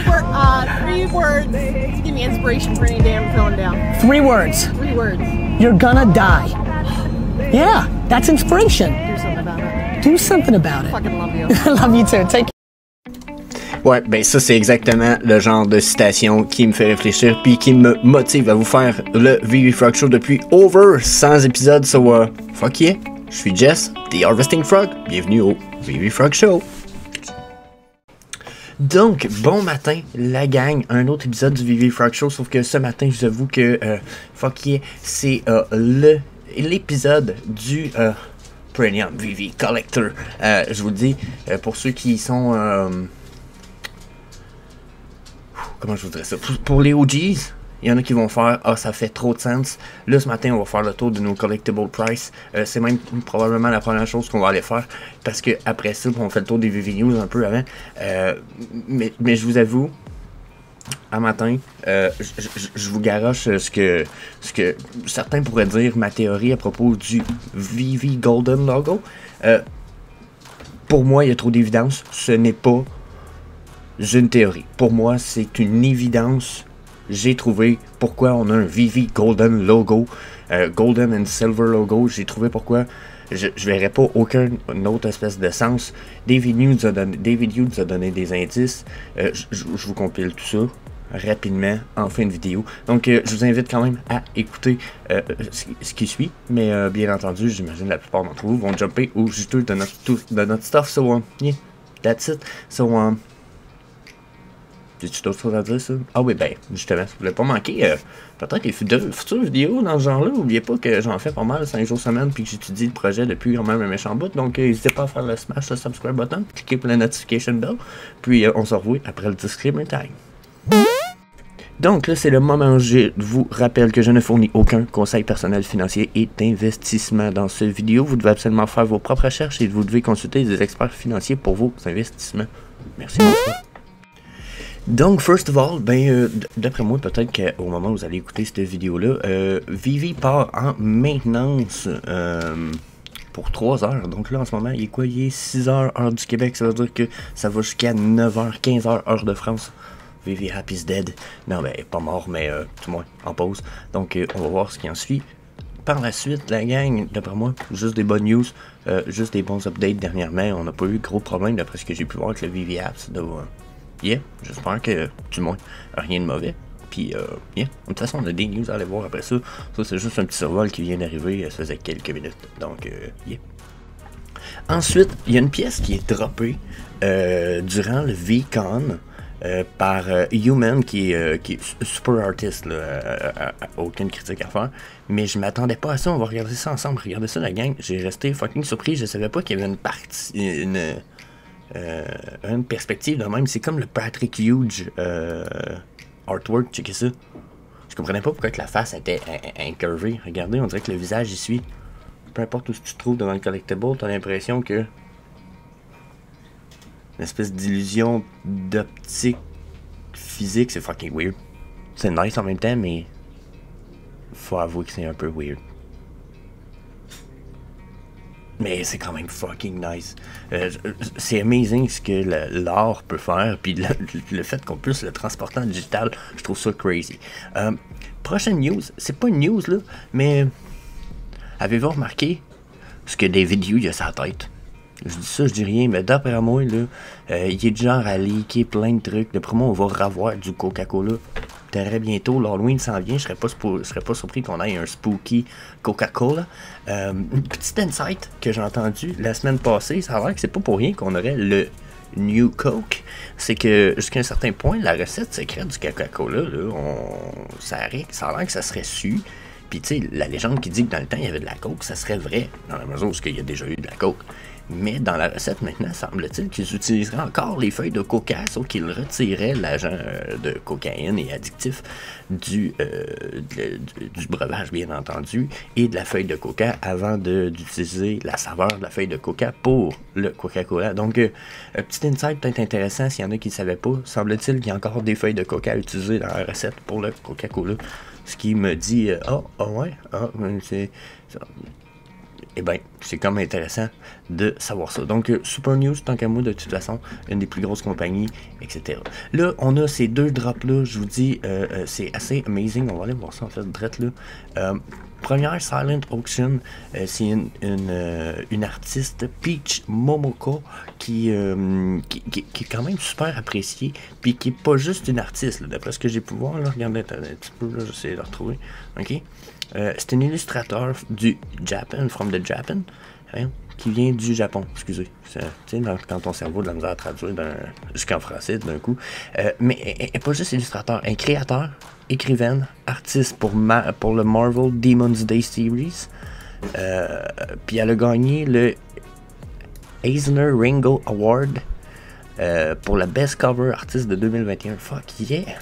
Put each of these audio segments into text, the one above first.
Three words. Give me inspiration for any day I'm feeling down. 3 words. 3 words. You're gonna die. Yeah, that's inspiration. Do something about it. Do something about it. Fucking love you. Love you too. Take Ouais, ben ça c'est exactement le genre de citation qui me fait réfléchir puis qui me motive à vous faire le VV Frog Show depuis over 100 épisodes. So, fuck yeah, je suis Jess, The Harvesting Frog. Bienvenue au VV Frog Show. Donc, bon matin, la gang, un autre épisode du VV Frog Show, sauf que ce matin, je vous avoue que, fuck yeah, c'est l'épisode du Premium VV Collector. Je vous le dis, pour ceux qui sont... comment je vous dirais ça? Pour les OGs, il y en a qui vont faire « Ah, ça fait trop de sens ». Là, ce matin, on va faire le tour de nos collectible price. C'est même probablement la première chose qu'on va aller faire. Parce que après ça, on fait le tour des VV News un peu avant. Mais je vous avoue, un matin, je vous garoche ce que certains pourraient dire ma théorie à propos du VV Golden Logo. Pour moi, il y a trop d'évidence. Ce n'est pas une théorie. Pour moi, c'est une évidence. J'ai trouvé pourquoi on a un VV Golden Logo, Golden and Silver Logo. J'ai trouvé pourquoi. Je verrais pas aucun autre espèce de sens. David Hughes a donné des indices. Je vous compile tout ça rapidement en fin de vidéo. Donc, je vous invite quand même à écouter ce qui suit. Mais bien entendu, j'imagine la plupart d'entre vous vont jumper au juteux de notre stuff. So, yeah, that's it. So, j'ai-tu d'autres choses à dire, ça? Ah oui, ben, justement, si vous voulez pas manquer, peut-être les futures vidéos dans ce genre-là. N'oubliez pas que j'en fais pas mal 5 jours semaine, puis que j'étudie le projet depuis quand même un méchant bout. Donc, n'hésitez pas à faire le smash, le subscribe button, cliquez pour la notification bell, puis on se revoit après le disclaimer time. Donc là, c'est le moment où je vous rappelle que je ne fournis aucun conseil personnel financier et d'investissement dans cette vidéo. Vous devez absolument faire vos propres recherches et vous devez consulter des experts financiers pour vos investissements. Merci beaucoup. Donc, first of all, ben, d'après moi, peut-être qu'au moment où vous allez écouter cette vidéo-là, VV part en maintenance pour 3 heures. Donc là, en ce moment, il est quoi? Il est 6 heures, heure du Québec. Ça veut dire que ça va jusqu'à 9 heures, 15 heures, heure de France. VV Happy's dead. Non, ben, pas mort, mais tout le moins en pause. Donc, on va voir ce qui en suit. Par la suite, la gang, d'après moi, juste des bonnes news, juste des bons updates dernièrement. On n'a pas eu de gros problèmes d'après ce que j'ai pu voir avec le VV Apps. Yeah, j'espère que, du moins, rien de mauvais. Puis, yeah, de toute façon, on a des news à aller voir après ça. Ça, c'est juste un petit survol qui vient d'arriver, ça faisait quelques minutes. Donc, yeah. Ensuite, il y a une pièce qui est droppée durant le VCon par Human, qui est super artiste, là, aucune critique à faire. Mais je m'attendais pas à ça, on va regarder ça ensemble. Regardez ça, la gang. J'ai resté fucking surpris, je savais pas qu'il y avait une partie, une perspective de même, c'est comme le Patrick Huge artwork, checkez ça. Je comprenais pas pourquoi que la face était incurvée. Regardez, on dirait que le visage y suit. Peu importe où tu te trouves devant le collectible, t'as l'impression que une espèce d'illusion d'optique physique, c'est fucking weird. C'est nice en même temps, mais faut avouer que c'est un peu weird. Mais c'est quand même fucking nice. C'est amazing ce que l'art peut faire. Puis le fait qu'on puisse le transporter en digital, je trouve ça crazy. Prochaine news, c'est pas une news là, mais avez-vous remarqué ce que David Hughes a sa tête? Je dis ça, je dis rien, mais d'après moi, là, il est du genre à leaker plein de trucs. D'après moi, on va revoir du Coca-Cola très bientôt. L'Halloween s'en vient, je serais pas surpris qu'on ait un spooky Coca-Cola. Petit insight que j'ai entendu la semaine passée, ça a l'air que c'est pas pour rien qu'on aurait le New Coke. C'est que jusqu'à un certain point, la recette secrète du Coca-Cola, là, ça a l'air que ça serait su. Puis tu sais, la légende qui dit que dans le temps il y avait de la coke, ça serait vrai, dans la mesure où il y a déjà eu de la coke. Mais dans la recette maintenant, semble-t-il qu'ils utiliseraient encore les feuilles de coca, sauf qu'ils retiraient l'agent de cocaïne et addictif du breuvage, bien entendu, et de la feuille de coca avant d'utiliser la saveur de la feuille de coca pour le Coca-Cola. Donc, un petit insight peut-être intéressant s'il y en a qui ne savaient pas. Semble-t-il qu'il y a encore des feuilles de coca utilisées dans la recette pour le Coca-Cola. Ce qui me dit, c'est... Eh bien, c'est comme intéressant de savoir ça. Donc, Super News, tant qu'à moi, de toute façon, une des plus grosses compagnies, etc. Là, on a ces deux drops-là, je vous dis, c'est assez amazing. On va aller voir ça, en fait, direct là. Première Silent Auction, c'est une artiste, Peach Momoko, qui est quand même super appréciée, puis qui est pas juste une artiste, d'après ce que j'ai pu voir, là, regardez un petit peu, là, j'essaie de la retrouver, ok? C'est un illustrateur du Japan, from the Japan, hein, qui vient du Japon, excusez. Tu sais, quand ton cerveau a de la misère à traduire jusqu'en français d'un coup. Mais elle n'est pas juste illustrateur, elle est créateur, écrivaine, artiste pour le Marvel Demon's Day Series. Puis elle a gagné le Eisner Ringo Award pour la Best Cover Artiste de 2021. Fuck yeah!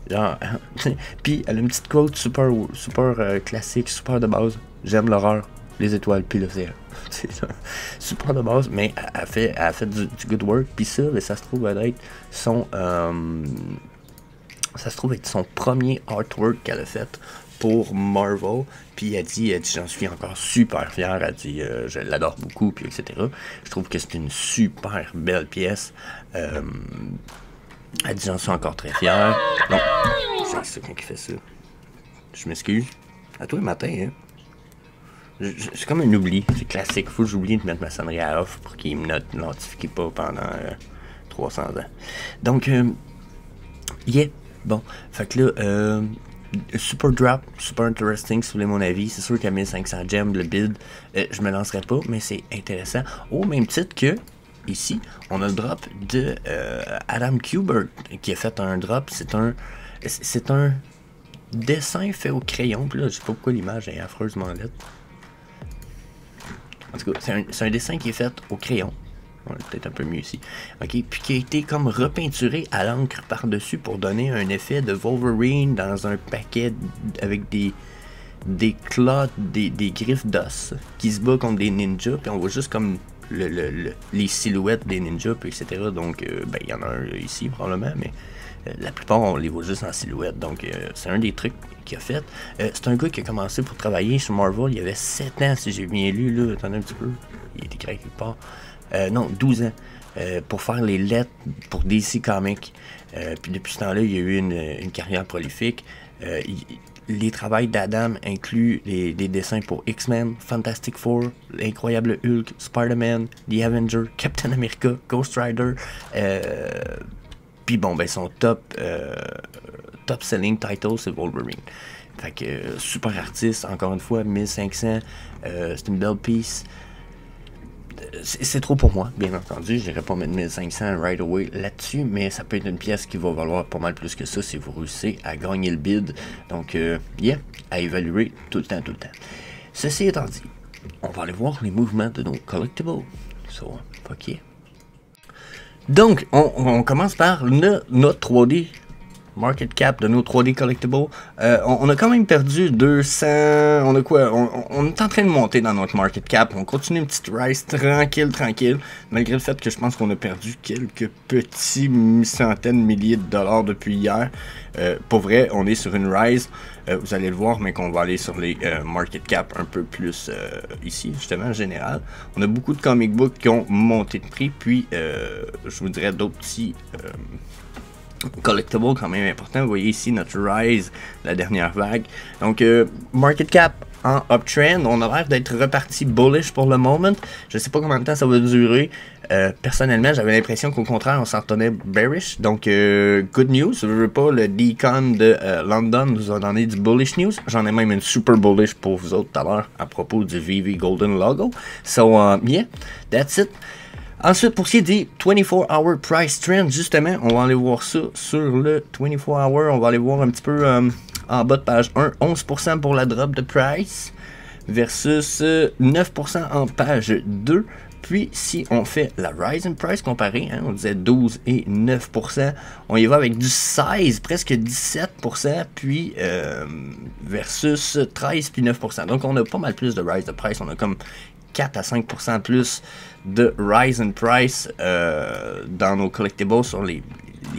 Genre, puis elle a une petite quote super classique, super de base. J'aime l'horreur, les étoiles, puis l'océan. Super de base, mais elle a fait du good work. Puis ça, ça se trouve être son premier artwork qu'elle a fait pour Marvel. Puis elle dit j'en suis encore super fier. Elle dit je l'adore beaucoup, puis etc. Je trouve que c'est une super belle pièce. Elle dit j'en suis encore très fier. Non, c'est ça qui fait ça. Je m'excuse. À toi le matin, hein. C'est comme un oubli, c'est classique. Faut que j'oublie de mettre ma sonnerie à off pour qu'il me notifie pas pendant 300 ans. Donc, yeah. Bon, fait que là, super drop, super interesting si vous voulez mon avis. C'est sûr qu'à 1500 gems, le bid, je me lancerai pas, mais c'est intéressant. Au même titre que, ici, on a le drop de Adam Kubert qui a fait un drop. C'est un dessin fait au crayon. Puis là, je sais pas pourquoi l'image est affreusement laide. En tout cas, c'est un dessin qui est fait au crayon. Peut-être un peu mieux ici. Ok, puis qui a été comme repeinturé à l'encre par-dessus pour donner un effet de Wolverine dans un paquet avec des claws, des griffes d'os qui se bat contre des ninjas. Puis on voit juste comme les silhouettes des ninjas, puis etc. Donc, ben, il y en a un ici probablement, mais la plupart on les voit juste en silhouette. Donc, c'est un des trucs qu'il a fait. C'est un gars qui a commencé pour travailler sur Marvel. Il y avait 7 ans, si j'ai bien lu. Là, attendez un petit peu. Il était créé quelque part. Non, 12 ans. Pour faire les lettres pour DC Comics. Puis depuis ce temps-là, il y a eu une carrière prolifique. Les travails d'Adam incluent des dessins pour X-Men, Fantastic Four, l'Incroyable Hulk, Spider-Man, The Avenger, Captain America, Ghost Rider. Puis bon, ben son top selling title, c'est Wolverine. Fait que super artiste, encore une fois, 1500, c'est une belle piece. C'est trop pour moi, bien entendu. Je n'irai pas mettre 1500 right away là-dessus, mais ça peut être une pièce qui va valoir pas mal plus que ça si vous réussissez à gagner le bid. Donc, yeah, à évaluer tout le temps. Ceci étant dit, on va aller voir les mouvements de nos collectibles. So, fuck yeah. Donc, on commence par notre 3D. Market cap de nos 3D collectibles. On a quand même perdu 200. On a quoi? On est en train de monter dans notre market cap. On continue une petite rise tranquille. Malgré le fait que je pense qu'on a perdu quelques petits centaines de milliers de dollars depuis hier. Pour vrai, on est sur une rise. Vous allez le voir, mais qu'on va aller sur les market cap un peu plus ici, justement, en général. On a beaucoup de comic books qui ont monté de prix. Puis, je vous dirais d'autres petits collectible quand même important. Vous voyez ici notre rise, la dernière vague. Donc, market cap en uptrend. On a l'air d'être reparti bullish pour le moment. Je sais pas combien de temps ça va durer. Personnellement, j'avais l'impression qu'au contraire, on s'en tenait bearish. Donc, good news. Je veux pas, le Decon de London nous a donné du bullish news. J'en ai même une super bullish pour vous autres tout à l'heure à propos du VV Golden Logo. So, yeah, that's it. Ensuite, pour ce qui est des 24-hour price trend, justement, on va aller voir ça sur le 24-hour. On va aller voir un petit peu en bas de page 1, 11% pour la drop de price versus 9% en page 2. Puis, si on fait la rise in price comparée, hein, on disait 12 et 9%, on y va avec du 16, presque 17%, puis versus 13 puis 9%. Donc, on a pas mal plus de rise de price. On a comme 4 à 5% plus de rise in price dans nos collectibles sur les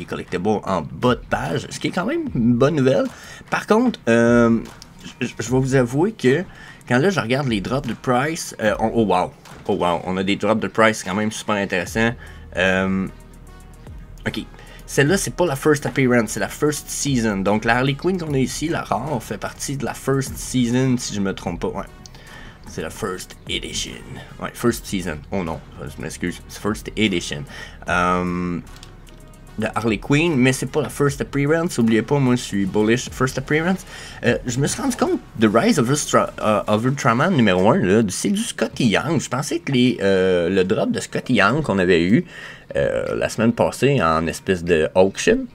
collectibles en bas de page, ce qui est quand même une bonne nouvelle. Par contre, je vais vous avouer que quand là, je regarde les drops de price, oh wow, on a des drops de price quand même super intéressants. Ok, celle-là, c'est pas la first appearance, c'est la first season. Donc, la Harley Quinn qu'on a ici, la rare, fait partie de la first season, si je me trompe pas. Ouais. C'est la first edition. Ouais, first season. Oh non, je m'excuse. C'est first edition. De Harley Quinn, mais c'est pas la first appearance. N'oubliez pas, moi, je suis bullish first appearance. Je me suis rendu compte de Rise of Ultraman numéro 1, c'est du Scotty Young. Je pensais que le drop de Scotty Young qu'on avait eu la semaine passée en espèce de auction,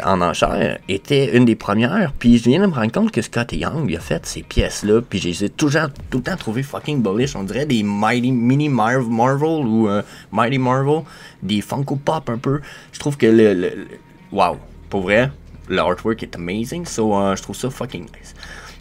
en enchère, était une des premières. Puis je viens de me rendre compte que Scotty Young il a fait ces pièces-là. Puis je les ai tout le temps trouvées fucking bullish. On dirait des Mini Marvel ou Mighty Marvel, des Funko Pop un peu. Je trouve que wow, pour vrai, le artwork est amazing. So je trouve ça fucking nice.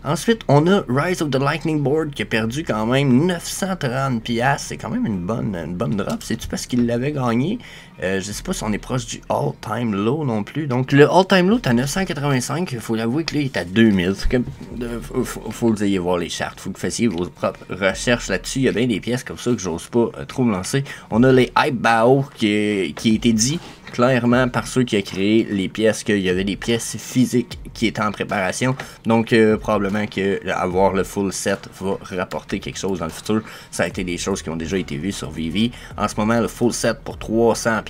Ensuite, on a Rise of the Lightning Board qui a perdu quand même 930$. C'est quand même une bonne drop. C'est-tu parce qu'il l'avait gagné? Je sais pas si on est proche du all-time low non plus. Donc, le all-time low est à 985. Il faut l'avouer que là, il est à 2000. Faut que vous ayez voir les chartes. Faut que vous fassiez vos propres recherches là-dessus. Il y a bien des pièces comme ça que j'ose pas trop me lancer. On a les Hype Bao qui a été dit clairement par ceux qui ont créé les pièces qu'il y avait des pièces physiques qui étaient en préparation. Donc, probablement que avoir le full set va rapporter quelque chose dans le futur. Ça a été des choses qui ont déjà été vues sur Vivi. En ce moment, le full set pour 300$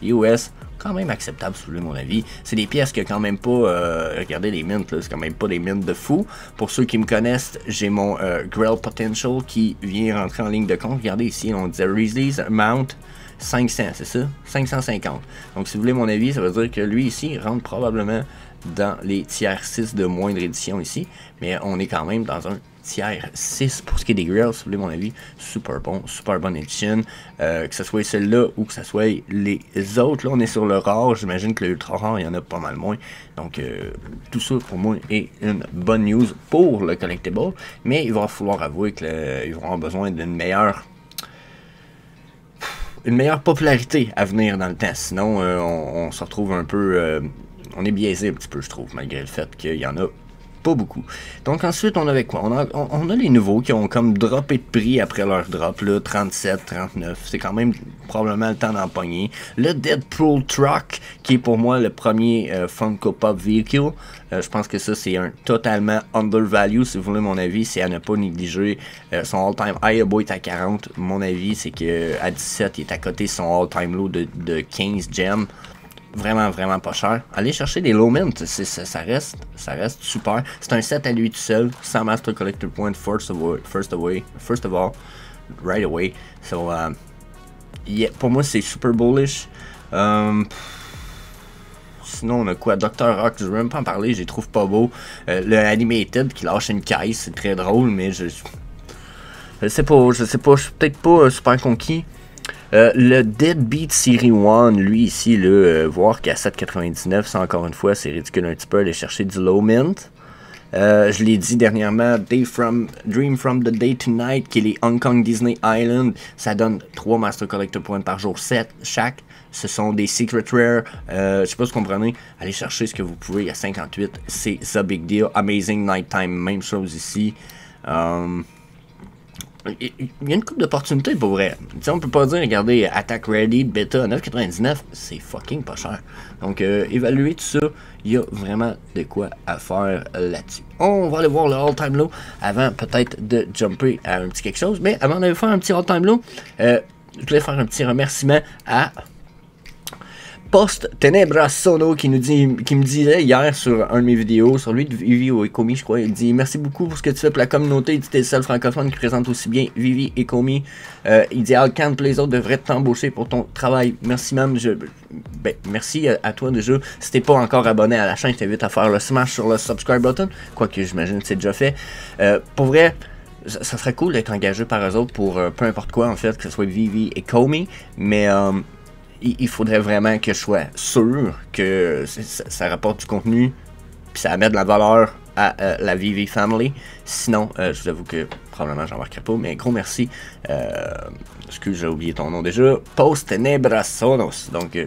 US, quand même acceptable, si vous voulez mon avis. C'est des pièces que quand même pas, regardez les mints, c'est quand même pas des mints de fou. Pour ceux qui me connaissent, j'ai mon Grail Potential qui vient rentrer en ligne de compte. Regardez ici, on disait Release Amount 500, c'est ça? 550. Donc, si vous voulez mon avis, ça veut dire que lui ici rentre probablement dans les tiers 6 de moindre édition ici. Mais on est quand même dans un tiers 6 pour ce qui est des Grails, si vous voulez mon avis. Super bon, super bonne édition. Que ce soit celle-là ou que ce soit les autres. Là, on est sur le rare. J'imagine que le ultra rare, il y en a pas mal moins. Donc, tout ça, pour moi, est une bonne news pour le collectible. Mais il va falloir avouer qu'ils vont avoir besoin d'une meilleure popularité à venir dans le temps. Sinon, on se retrouve un peu... on est biaisé un petit peu, je trouve, malgré le fait qu'il y en a pas beaucoup. Donc ensuite, on avait quoi? On a les nouveaux qui ont comme droppé de prix après leur drop, là, 37, 39. C'est quand même probablement le temps d'en pogner. Le Deadpool Truck, qui est pour moi le premier Funko Pop Vehicle. Je pense que ça, c'est un totalement undervalue, si vous voulez mon avis. C'est à ne pas négliger. Son all-time high est à 40. Mon avis, c'est qu'à 17, il est à côté de son all-time low de 15 gems. Vraiment pas cher. Allez chercher des low mint, ça reste super. C'est un set à lui tout seul, sans Master Collector Point first of all, right away. So, yeah, pour moi c'est super bullish. Sinon on a quoi? Dr. Rock, je veux même pas en parler, je les trouve pas beaux. Le Animated qui lâche une caisse, c'est très drôle, mais je sais pas, je suis peut-être pas super conquis. Le Deadbeat Series 1, lui ici, voir qu'à 7,99, ça encore une fois, c'est ridicule un petit peu, aller chercher du low mint. Je l'ai dit dernièrement, Dream from the Day to Night, qui est les Hong Kong Disney Island, ça donne 3 Master Collector Points par jour, 7 chaque. Ce sont des Secret Rare, je sais pas si vous comprenez, allez chercher ce que vous pouvez à 58, c'est The Big Deal. Amazing Nighttime, même chose ici. Il y a une couple d'opportunités pour vrai. T'sais, on peut pas dire, regardez, Attack Ready Beta 9,99, c'est fucking pas cher. Donc, évaluer tout ça, il y a vraiment de quoi à faire là-dessus. On va aller voir le all-time low avant peut-être de jumper à un petit quelque chose. Mais avant de faire un petit all-time low, je voulais faire un petit remerciement à Post Tenebra Sono qui me disait hier sur un de mes vidéos, sur lui de Vivi ou Ecomi, je crois, il dit merci beaucoup pour ce que tu fais pour la communauté, il dit t'es le seul francophone qui présente aussi bien Vivi et Ecomi. Il dit Alcan, les autres devraient t'embaucher pour ton travail. Merci même, merci à toi déjà. Si t'es pas encore abonné à la chaîne, je t'invite à faire le smash sur le subscribe button, quoique j'imagine que c'est déjà fait. Pour vrai, ça serait cool d'être engagé par eux autres pour peu importe quoi en fait, que ce soit Vivi et Ecomi, mais il faudrait vraiment que je sois sûr que ça rapporte du contenu puis ça met de la valeur à la Vivi Family. Sinon, je vous avoue que probablement j'en marquerai pas, mais gros merci. Excuse, j'ai oublié ton nom déjà. Post Tenebra Sonos. Donc,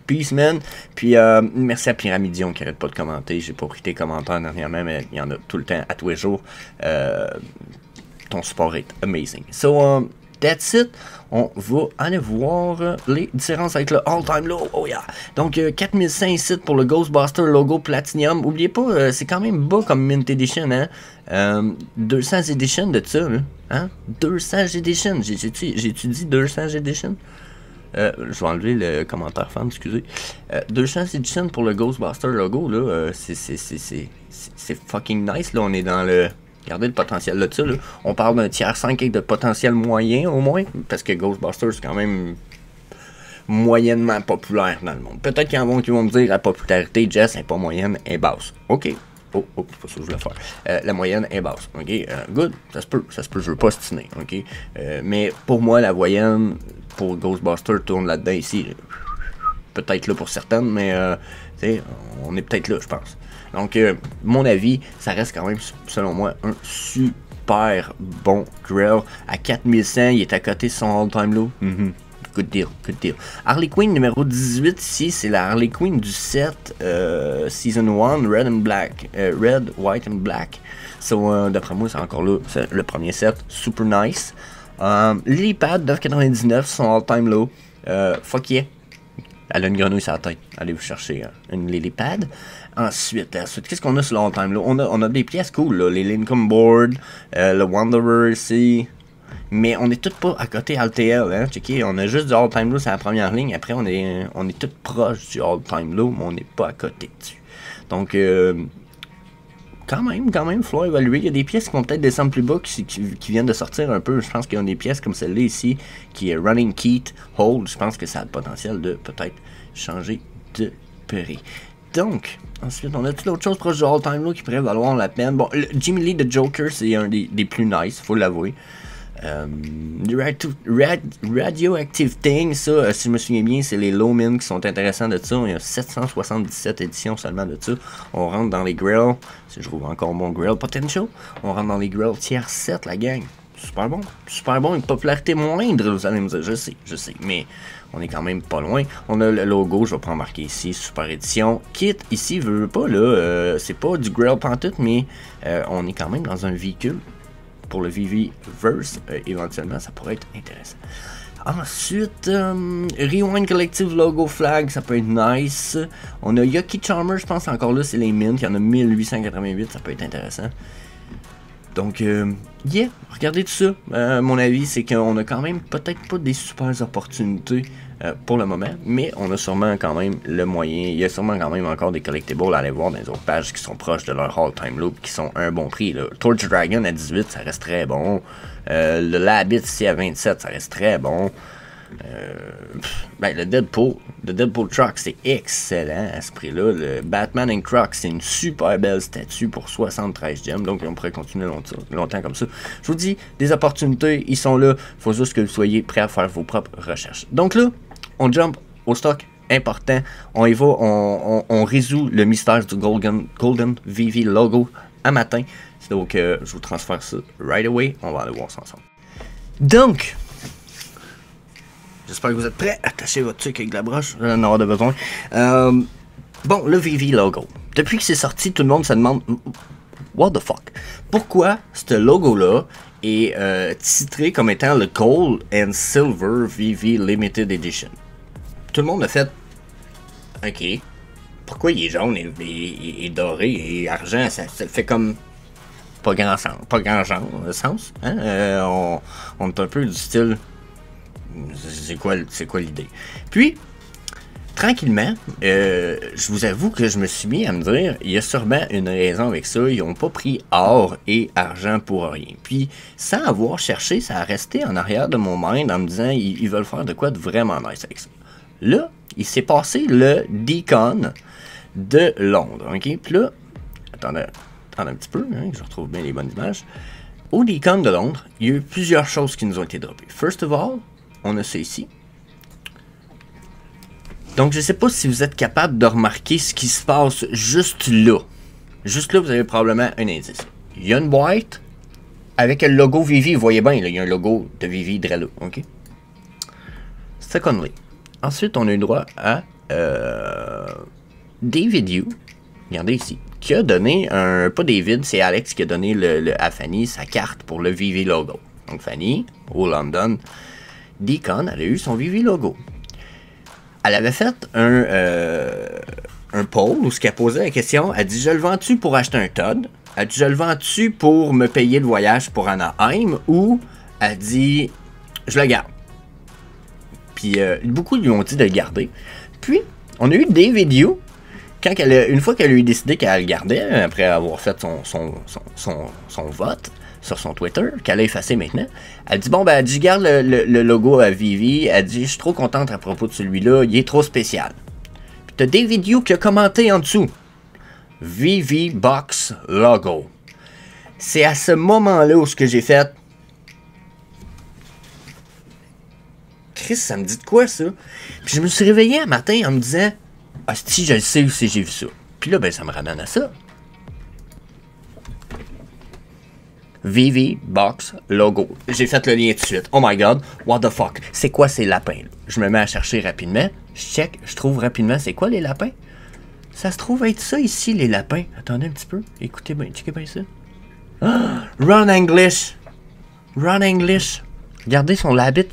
Peace, man. Puis, merci à Pyramidion qui arrête pas de commenter. J'ai pas pris tes commentaires dernièrement, mais il y en a tout le temps, à tous les jours. Ton support est amazing. So, that's it. On va aller voir les différences avec le all-time low. Oh yeah! Donc, 4100 ici pour le Ghostbuster logo Platinum. Oubliez pas, c'est quand même bas comme Mint Edition, hein? 200 Edition de ça, hein? 200 Edition. J'ai-tu dit 200 Edition? Je vais enlever le commentaire fan, excusez. 200 Edition pour le Ghostbuster logo, là, c'est fucking nice, là. On est dans le... Regardez le potentiel de ça, là. On parle d'un tiers 5 avec de potentiel moyen, au moins. Parce que Ghostbusters, c'est quand même moyennement populaire dans le monde. Peut-être qu'il y en a qui vont me dire la popularité, Jess, n'est pas moyenne, est basse. OK. Oh, c'est pas ça que je voulais faire. La moyenne est basse. OK. Good. Ça se peut, je veux pas ostiner. OK. Mais pour moi, la moyenne pour Ghostbusters tourne là-dedans ici. Peut-être là pour certaines, mais on est peut-être là, je pense. Donc, mon avis, ça reste quand même, selon moi, un super bon grill. À 4100, il est à côté de son all-time low. Good deal, good deal. Harley Quinn numéro 18 ici, c'est la Harley Quinn du set Season 1, Red and Black. Red, White and Black. So, d'après moi, c'est encore là, c'est le premier set. Super nice. Lilypad 9,99, son all-time low. Fuck yeah. Elle a une grenouille sur la tête. Allez vous chercher une Lilypad. Ensuite, qu'est-ce qu'on a sur le all-time low? On a des pièces cool, là. Les Lincoln Board, le Wanderer ici. Mais on est tous pas à côté LTL, hein? Checker, on a juste du all-time low sur la première ligne. Après, on est tous proches du all-time low, mais on n'est pas à côté dessus. Donc, quand même, faut évaluer. Il y a des pièces qui vont peut-être descendre plus bas, qui viennent de sortir un peu. Je pense qu'il y a des pièces comme celle-là ici, qui est Running Keat Hold. Je pense que ça a le potentiel de peut-être changer de prix. Donc, ensuite, on a toute autre chose proche du all-time low qui pourrait valoir la peine. Bon, le Jimmy Lee de Joker, c'est un des plus nice, faut l'avouer. Radioactive Thing, ça, si je me souviens bien, c'est les Low-Min qui sont intéressants de ça. Il y a 777 éditions seulement de ça. On rentre dans les grills, si je trouve encore mon grill potential. On rentre dans les grills tiers 7, la gang. Super bon, une popularité moindre, vous allez me dire, je sais, mais on est quand même pas loin. On a le logo, je vais pas marquer ici, super édition. Kit, ici, veut pas, là, c'est pas du grill pantoute, mais on est quand même dans un véhicule. Pour le VV-Verse, éventuellement, ça pourrait être intéressant. Ensuite, Rewind Collective Logo Flag, ça peut être nice. On a Yucky Charmer, je pense encore là, c'est les Mint. Il y en a 1888, ça peut être intéressant. Donc, yeah, regardez tout ça. Mon avis, c'est qu'on a quand même peut-être pas des super opportunités pour le moment, mais on a sûrement quand même le moyen. Il y a sûrement quand même encore des collectibles à aller voir dans les autres pages qui sont proches de leur all-time low, qui sont un bon prix. Là. Torch Dragon à 18, ça reste très bon. Le Labbit ici à 27, ça reste très bon. Le Deadpool Truck, c'est excellent à ce prix-là. Le Batman and Croc, c'est une super belle statue pour 73 gemmes. Donc, on pourrait continuer longtemps comme ça. Je vous dis, des opportunités, ils sont là. Il faut juste que vous soyez prêts à faire vos propres recherches. Donc là, on jump au stock important. On y va, on résout le mystère du Golden VV logo à matin. Donc, je vous transfère ça right away. On va aller voir ça ensemble. Donc, j'espère que vous êtes prêts. Attachez votre truc avec la broche. J'en ai de besoin. Bon, le VV logo. Depuis que c'est sorti, tout le monde se demande what the fuck? Pourquoi ce logo-là est titré comme étant le Gold and Silver VV Limited Edition? Tout le monde a fait OK. Pourquoi il est jaune et doré et argent? Ça fait comme pas grand sens. Hein? On est un peu du style. C'est quoi l'idée? Puis, tranquillement, je vous avoue que je me suis mis à me dire, il y a sûrement une raison avec ça, ils n'ont pas pris or et argent pour rien. Puis, sans avoir cherché, ça a resté en arrière de mon mind en me disant, ils veulent faire de quoi de vraiment nice avec ça. Là, il s'est passé le Deacon de Londres, ok? Puis là, attendez un petit peu, hein, que je retrouve bien les bonnes images. Au Deacon de Londres, il y a eu plusieurs choses qui nous ont été droppées. First of all, on a ça ici. Donc, je ne sais pas si vous êtes capable de remarquer ce qui se passe juste là. Juste là, vous avez probablement un indice. Il y a une boîte avec le logo Vivi. Vous voyez bien, là, il y a un logo de Vivi Drello. OK? Secondly. Ensuite, on a eu droit à David Yu, regardez ici, qui a donné un... Pas David, c'est Alex qui a donné à Fanny sa carte pour le Vivi logo. Donc Fanny, au London Deacon, elle a eu son Vivi logo. Elle avait fait un poll où ce qu'elle posait la question, elle dit « Je le vends-tu pour acheter un Todd? » Elle dit « Je le vends-tu pour me payer le voyage pour Anaheim? » Ou elle dit « Je le garde. » Puis beaucoup lui ont dit de le garder. Puis, on a eu David Yu, une fois qu'elle a eu décidé qu'elle le gardait, après avoir fait son vote sur son Twitter, qu'elle a effacé maintenant, elle dit, bon, ben, elle dit, je garde le logo à Vivi, elle dit, je suis trop contente à propos de celui-là, il est trop spécial. Puis t'as David Yu qui a commenté en dessous, Vivi Box Logo. C'est à ce moment-là où ce que j'ai fait, Chris, ça me dit de quoi, ça? Puis je me suis réveillé un matin en me disant, ah, si, je le sais où c'est j'ai vu ça. Puis là, ben, ça me ramène à ça. Vivi Box Logo. J'ai fait le lien tout de suite. Oh my god, what the fuck? C'est quoi ces lapins, là? Je me mets à chercher rapidement. Je check, je trouve rapidement c'est quoi les lapins? Ça se trouve être ça ici, les lapins. Attendez un petit peu. Écoutez bien, checkez bien ça. Ah, Ron English. Ron English. Regardez son rabbit,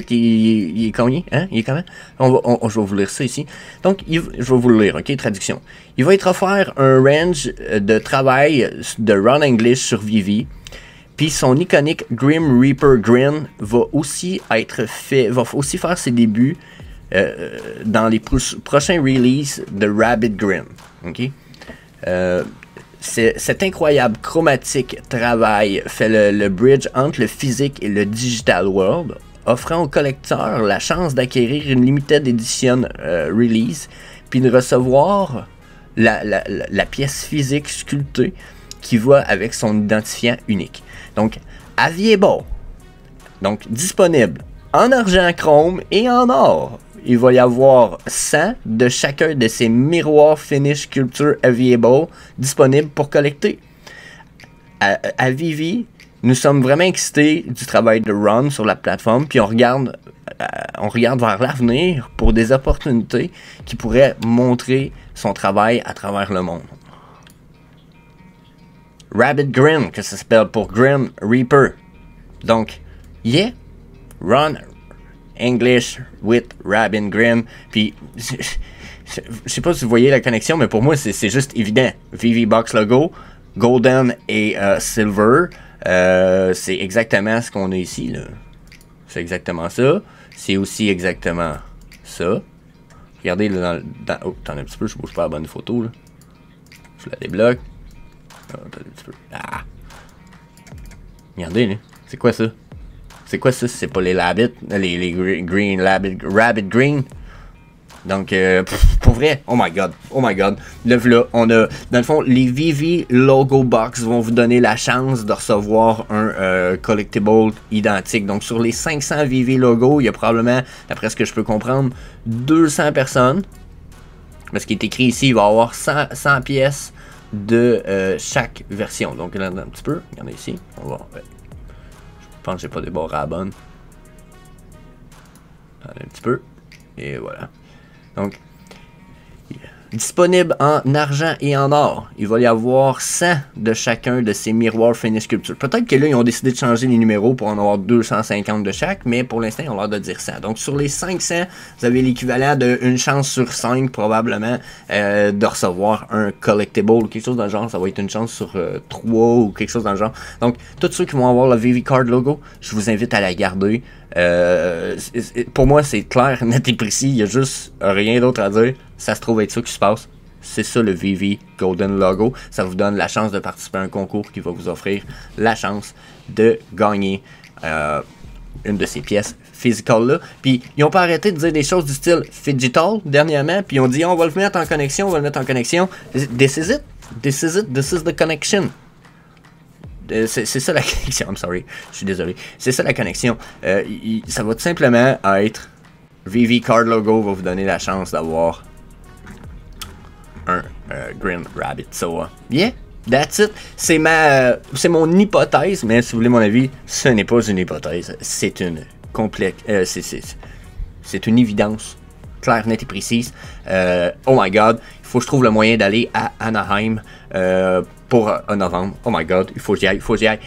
il est cogné, hein? Il est comment? Je vais vous lire ça ici. Donc, je vais vous le lire, ok? Traduction. Il va être offert un range de travail de Ron English sur Vivi. Puis son iconique Grim Reaper Grin va aussi faire ses débuts dans les prochains releases de Rabbit Grin. Ok? Cet incroyable chromatique travail fait le bridge entre le physique et le digital world, offrant aux collecteurs la chance d'acquérir une limited edition release, puis de recevoir la pièce physique sculptée qui va avec son identifiant unique. Donc, Aviable, donc disponible en argent chrome et en or. Il va y avoir 100 de chacun de ces miroirs finish sculpture Aviable disponibles pour collecter. À Vivi, nous sommes vraiment excités du travail de Ron sur la plateforme, puis on regarde vers l'avenir pour des opportunités qui pourraient montrer son travail à travers le monde. Rabbit Grin, que ça s'appelle pour Grim Reaper. Donc, yeah, Ron English with Rabbit Grin. Puis, je sais pas si vous voyez la connexion, mais pour moi, c'est juste évident. Vivi Box Logo, Golden et Silver. C'est exactement ce qu'on a ici, là. C'est exactement ça. C'est aussi exactement ça. Regardez, là, oh, attendez un petit peu, je bouge pas la bonne photo, là. Je la débloque. Oh, attendez un petit peu. Ah! Regardez, là. C'est quoi ça? C'est quoi ça? C'est pas les rabbits, les green rabbit green. Donc, pour vrai, oh my god. Là, on a, dans le fond, les Vivi Logo Box vont vous donner la chance de recevoir un collectible identique. Donc, sur les 500 Vivi Logo, il y a probablement, d'après ce que je peux comprendre, 200 personnes. Parce qu'il est écrit ici, il va y avoir 100 pièces de chaque version. Donc, là, un petit peu, regardez ici, on va... Je pense que j'ai pas des bords à la bonne. Un petit peu. Et voilà. Donc, disponible en argent et en or. Il va y avoir 100 de chacun de ces miroirs finish sculpture. Peut-être que là, ils ont décidé de changer les numéros pour en avoir 250 de chaque, mais pour l'instant, ils ont l'air de dire 100. Donc, sur les 500, vous avez l'équivalent d'une chance sur 5, probablement, de recevoir un collectible ou quelque chose dans le genre. Ça va être une chance sur 3 ou quelque chose dans le genre. Donc, tous ceux qui vont avoir le Vivi Card logo, je vous invite à la garder. Pour moi, c'est clair, net et précis. Il n'y a juste rien d'autre à dire. Ça se trouve être ça qui se passe. C'est ça le Vivi Golden Logo. Ça vous donne la chance de participer à un concours qui va vous offrir la chance de gagner une de ces pièces physiques-là. Puis, ils n'ont pas arrêté de dire des choses du style Phygital dernièrement. Puis, ils ont dit on va le mettre en connexion, This is it. This is the connection. C'est ça la connexion. I'm sorry. Je suis désolé. C'est ça la connexion. Ça va tout simplement être Vivi Card Logo va vous donner la chance d'avoir un Grim Rabbit. So, yeah, that's it. C'est mon hypothèse, mais si vous voulez mon avis, ce n'est pas une hypothèse. C'est une c'est une évidence claire, nette et précise. Oh my god, il faut que je trouve le moyen d'aller à Anaheim pour novembre. Oh my god, il faut que j'y aille.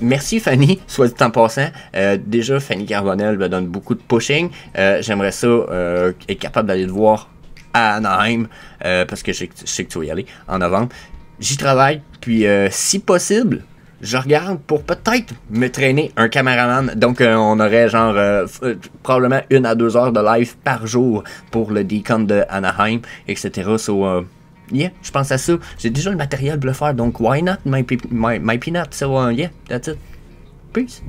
Merci Fanny, soit dit en passant. Déjà, Fanny Carbonel me donne beaucoup de pushing. J'aimerais ça être capable d'aller te voir à Anaheim, parce que je sais que tu vas y aller en novembre. J'y travaille, puis si possible, je regarde pour peut-être me traîner un caméraman. Donc, on aurait genre probablement 1 à 2 heures de live par jour pour le Decon de Anaheim, etc. So, yeah, je pense à ça. J'ai déjà le matériel pour le faire, donc why not my peanut? So, yeah, that's it. Peace.